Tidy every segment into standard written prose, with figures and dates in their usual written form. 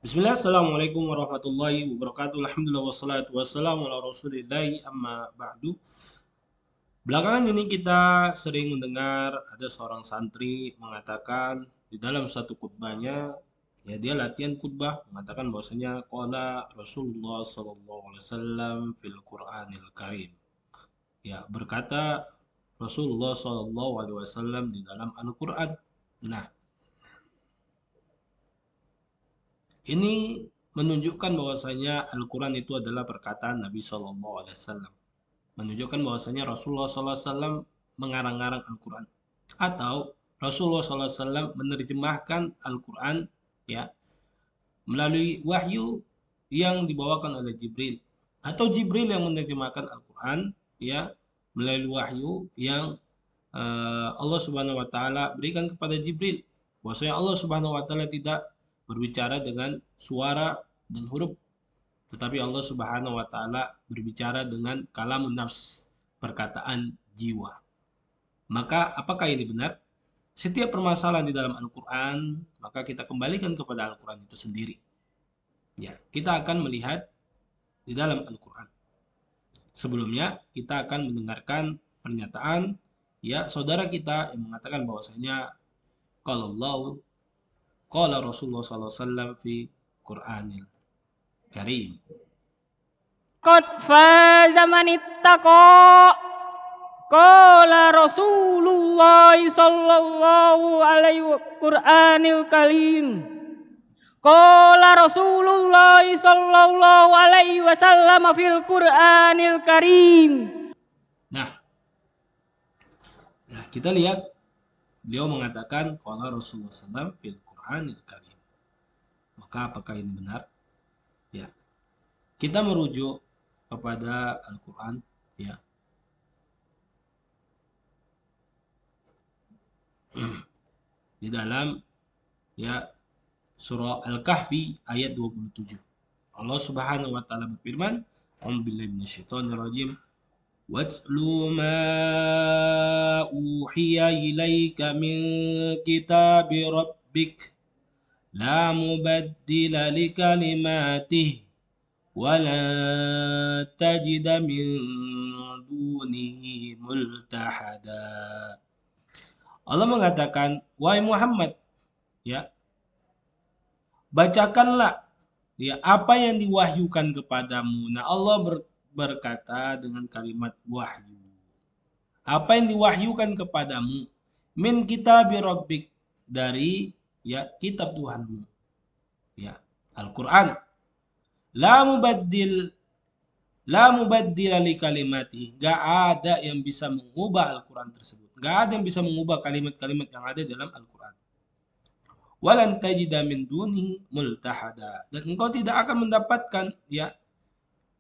Bismillah, Assalamualaikum warahmatullahi wabarakatuh. Alhamdulillah wassalatu wassalamu ala rasulillahi amma ba'du. Belakangan ini kita sering mendengar ada seorang santri mengatakan di dalam satu khutbahnya, ya dia latihan khutbah mengatakan bahwasanya qala Rasulullah sallallahu alaihi wasallam fil Qur'anil Karim. Ya, berkata Rasulullah sallallahu alaihi wasallam di dalam Al-Qur'an. Nah, ini menunjukkan bahwasanya Al-Quran itu adalah perkataan Nabi Shallallahu Alaihi Wasallam. Menunjukkan bahwasanya Rasulullah Sallallahu Alaihi Wasallam mengarang-arang Al-Quran. Atau Rasulullah Sallallahu Alaihi Wasallam menerjemahkan Al-Quran ya melalui wahyu yang dibawakan oleh Jibril. Atau Jibril yang menerjemahkan Al-Quran ya melalui wahyu yang Allah Subhanahu wa taala berikan kepada Jibril. Bahwasanya Allah Subhanahu wa taala tidak berbicara dengan suara dan huruf, tetapi Allah Subhanahu wa taala berbicara dengan kalamun nafs, perkataan jiwa. Maka apakah ini benar? Setiap permasalahan di dalam Al-Qur'an, maka kita kembalikan kepada Al-Qur'an itu sendiri. Ya, kita akan melihat di dalam Al-Qur'an. Sebelumnya kita akan mendengarkan pernyataan ya saudara kita yang mengatakan bahwasanya kalau Allah qala Rasulullah sallallahu alaihi wasallam fi Qur'anil Karim. Qad faza man ittaqa. Qala Rasulullah sallallahu alaihi Qur'anil Karim. Qala Rasulullah sallallahu alaihi wasallam fil Qur'anil Karim. Nah, kita lihat beliau mengatakan qala Rasulullah sallallahu alaihi wasallam fil Qur'anil Karim. Maka apakah ini benar? Ya. Kita merujuk kepada Al-Qur'an ya. Di dalam ya surah Al-Kahfi ayat 27. Allah Subhanahu wa taala berfirman, "A'udzubillahi minasyaitonir rajim. Watlu ma uhiya ilaika min kitabi rabbik la mubaddila likalimatihi wa la tajida min dunihi multahada." Allah mengatakan, "Wahai Muhammad, ya, bacakanlah ya apa yang diwahyukan kepadamu." Nah, Allah berkata dengan kalimat wahyu. Apa yang diwahyukan kepadamu min kitabi rabbik, dari ya kitab Tuhanmu. Ya, Al-Qur'an. La mubaddil La mubaddila li kalimati. Gak ada yang bisa mengubah Al-Quran tersebut. Gak ada yang bisa mengubah kalimat-kalimat yang ada dalam Al-Quran. Walan tajida min dunihi multahada. Dan engkau tidak akan mendapatkan ya,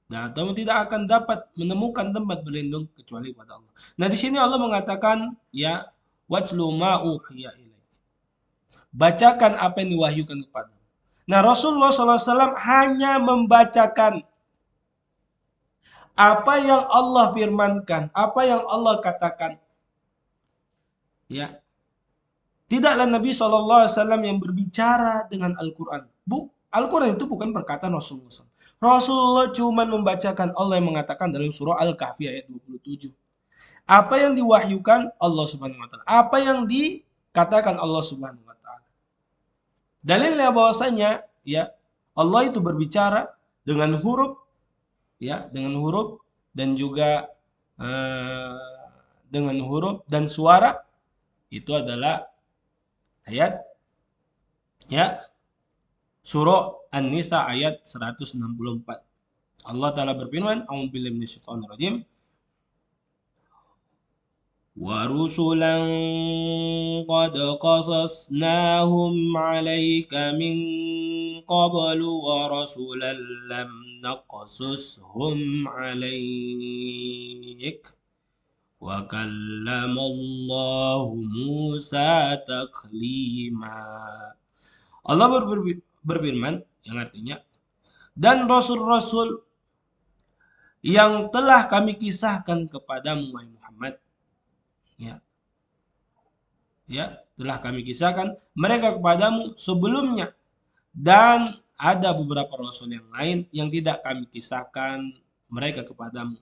dan kamu tidak akan dapat menemukan tempat berlindung kecuali pada Allah. Nah, di sini Allah mengatakan ya watlu ma uhiya ilaik. Bacakan apa yang diwahyukan kepadamu. Nah, Rasulullah SAW hanya membacakan apa yang Allah firmankan, apa yang Allah katakan. Ya. Tidaklah Nabi SAW yang berbicara dengan Al-Quran. Al-Quran itu bukan perkataan Rasulullah SAW. Rasulullah cuma membacakan Allah yang mengatakan dalam surah Al-Kahfi ayat 27. Apa yang diwahyukan Allah Subhanahu wa taala. Apa yang dikatakan Allah Subhanahu wa taala. Dalilnya bahwasanya ya Allah itu berbicara dengan huruf ya, dengan huruf dan juga dengan huruf dan suara, itu adalah ayat ya surah An-Nisa ayat 164. Allah taala berfirman, "A'udzubillahi minasyaitonir rajim. Wa rusulan qad qasasnahum 'alaika min qablu wa rasulan lam naqsushum 'alaik wa kallamallahu Musa taklima." Allah berfirman yang artinya, dan rasul-rasul yang telah kami kisahkan kepadamu wahai Muhammad ya, ya telah kami kisahkan mereka kepadamu sebelumnya, dan ada beberapa rasul yang lain yang tidak kami kisahkan mereka kepadamu.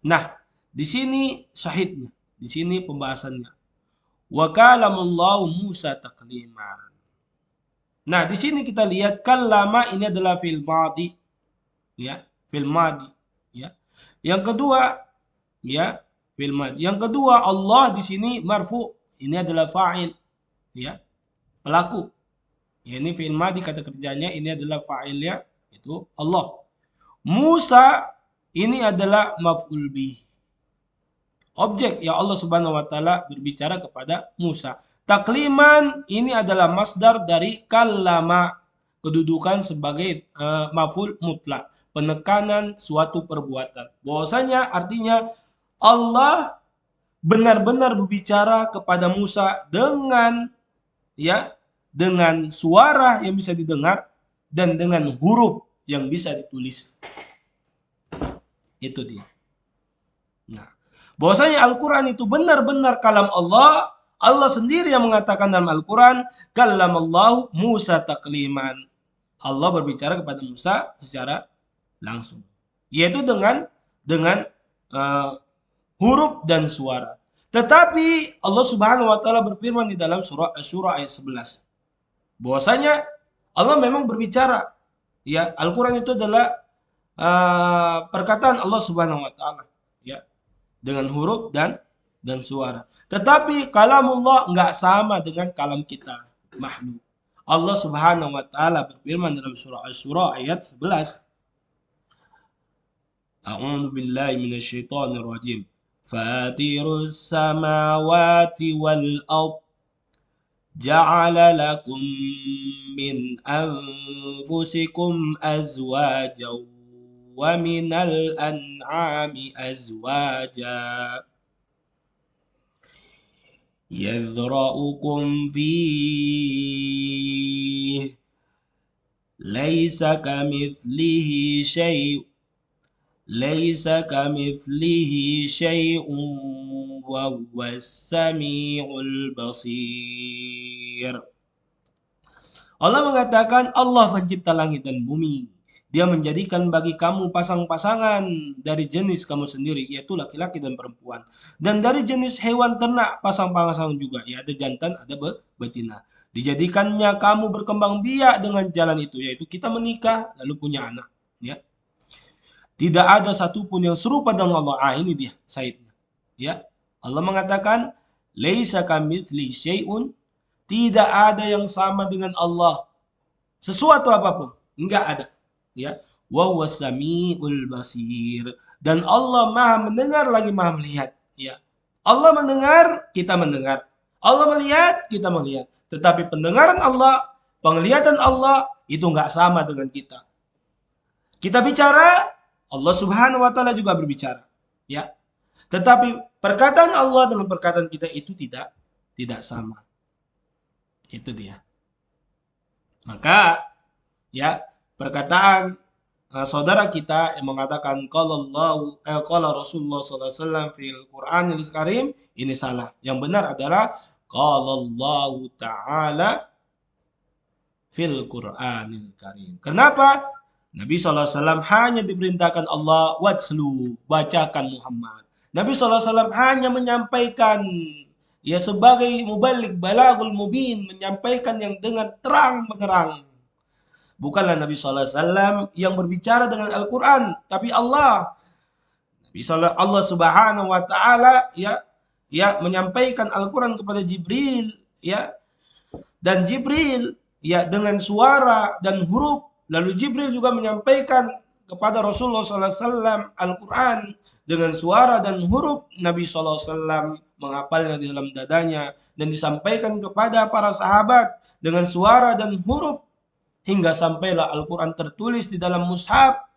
Nah, di sini syahidnya, di sini pembahasannya. Wa kalamullahu Musa takliman. Nah, di sini kita lihat kallama ini adalah fil madi, ya, fil madi, ya. Yang kedua, ya, fil madi. Yang kedua, Allah di sini marfu, ini adalah fa'il, ya, pelaku. Ya, ini fi'il madi kata kerjanya, ini adalah fa'ilnya itu Allah. Musa ini adalah maf'ul bih. Objek yang Allah Subhanahu wa taala berbicara kepada Musa. Takliman ini adalah masdar dari kallama, kedudukan sebagai maf'ul mutlak, penekanan suatu perbuatan. Bahwasanya artinya Allah benar-benar berbicara kepada Musa dengan, ya, dengan suara yang bisa didengar dan dengan huruf yang bisa ditulis. Itu dia. Nah, bahwasanya Al-Quran itu benar-benar kalam Allah. Allah sendiri yang mengatakan dalam Al-Quran, kallamallahu Musa takliman. Allah berbicara kepada Musa secara langsung, yaitu dengan huruf dan suara. Tetapi Allah Subhanahu wa taala berfirman di dalam surah Asy-Syura ayat 11. Bahwasanya Allah memang berbicara. Ya, Al-Quran itu adalah perkataan Allah Subhanahu wa taala, ya, dengan huruf dan suara. Tetapi kalamullah enggak sama dengan kalam kita, makhluk. Allah Subhanahu wa taala berfirman dalam surah Asy-Syura ayat 11. A'udzu billahi minasyaitonir rajim. Fatirus samawati wal ardh جعل لكم من أنفسكم أزواجا ومن الأنعام أزواجا يذرأكم فيه ليس كمثله شيء وهو السميع البصير. Allah mengatakan Allah pencipta langit dan bumi. Dia menjadikan bagi kamu pasang-pasangan dari jenis kamu sendiri, yaitu laki-laki dan perempuan. Dan dari jenis hewan ternak pasang-pasangan juga, ya, ada jantan, ada betina. Dijadikannya kamu berkembang biak dengan jalan itu, yaitu kita menikah lalu punya anak, ya. Tidak ada satupun yang serupa dengan Allah. Ini dia saidnya, ya. Allah mengatakan laisa kamitsli syai'un, tidak ada yang sama dengan Allah. Sesuatu apapun, enggak ada, ya. Wa huwas samiul basir, dan Allah Maha mendengar lagi Maha melihat, ya. Allah mendengar, kita mendengar. Allah melihat, kita melihat. Tetapi pendengaran Allah, penglihatan Allah itu enggak sama dengan kita. Kita bicara, Allah Subhanahu wa taala juga berbicara, ya. Tetapi perkataan Allah dengan perkataan kita itu tidak sama. Itu dia. Maka, ya, perkataan saudara kita yang mengatakan qala Rasulullah sallallahu alaihi wasallam fil Qur'anil Karim, ini salah. Yang benar adalah qala Allah taala fil Qur'anil Karim. Kenapa? Nabi SAW hanya diperintahkan Allah, watslu, bacakan Muhammad. Nabi SAW hanya menyampaikan, ya, sebagai mubalik, balagul mubin, menyampaikan yang dengan terang menerang. Bukanlah Nabi SAW yang berbicara dengan Al-Quran, tapi Allah. Allah Subhanahu wa taala, ya, menyampaikan Al-Quran kepada Jibril, ya. Dan Jibril, ya, dengan suara dan huruf. Lalu Jibril juga menyampaikan kepada Rasulullah SAW Al-Quran dengan suara dan huruf. Nabi SAW menghafalnya di dalam dadanya dan disampaikan kepada para sahabat dengan suara dan huruf, hingga sampailah Al-Quran tertulis di dalam mushaf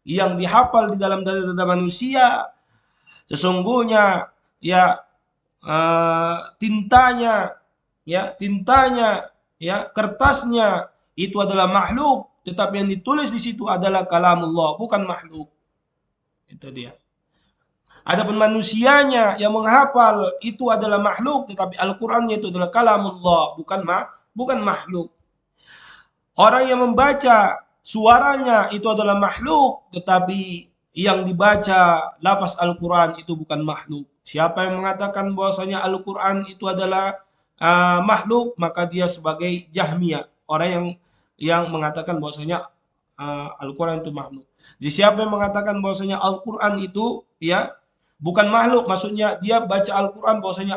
yang dihafal di dalam dada-dada manusia. Sesungguhnya, ya, tintanya, ya, kertasnya itu adalah makhluk, tetapi yang ditulis di situ adalah kalamullah, bukan makhluk. Itu dia. Adapun manusianya yang menghafal itu adalah makhluk, tetapi Al-Qur'annya itu adalah kalamullah, bukan makhluk. Orang yang membaca suaranya itu adalah makhluk, tetapi yang dibaca lafaz Al-Quran itu bukan makhluk. Siapa yang mengatakan bahwasanya Al-Quran itu adalah makhluk, maka dia sebagai Jahmiyah, orang yang mengatakan bahwasanya Al-Quran itu makhluk. Jadi siapa yang mengatakan bahwasanya Al-Quran itu ya bukan makhluk, maksudnya dia baca Al-Quran bahwasanya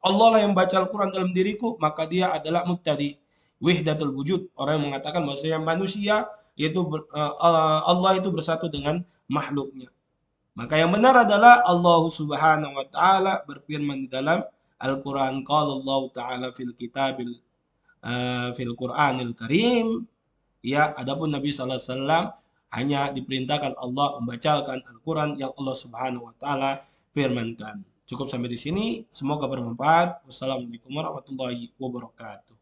Allah lah yang baca Al-Quran dalam diriku, maka dia adalah mubtadi, wahdatul wujud, orang yang mengatakan bahwasanya manusia yaitu Allah itu bersatu dengan makhluknya. Maka yang benar adalah Allah Subhanahu wa taala berfirman di dalam Al-Qur'an, qala Allah taala fil Qur'anil Karim. Ya, adapun Nabi sallallahu alaihi wasallam hanya diperintahkan Allah membacakan Al-Qur'an yang Allah Subhanahu wa taala firmankan. Cukup sampai di sini, semoga bermanfaat. Wassalamualaikum warahmatullahi wabarakatuh.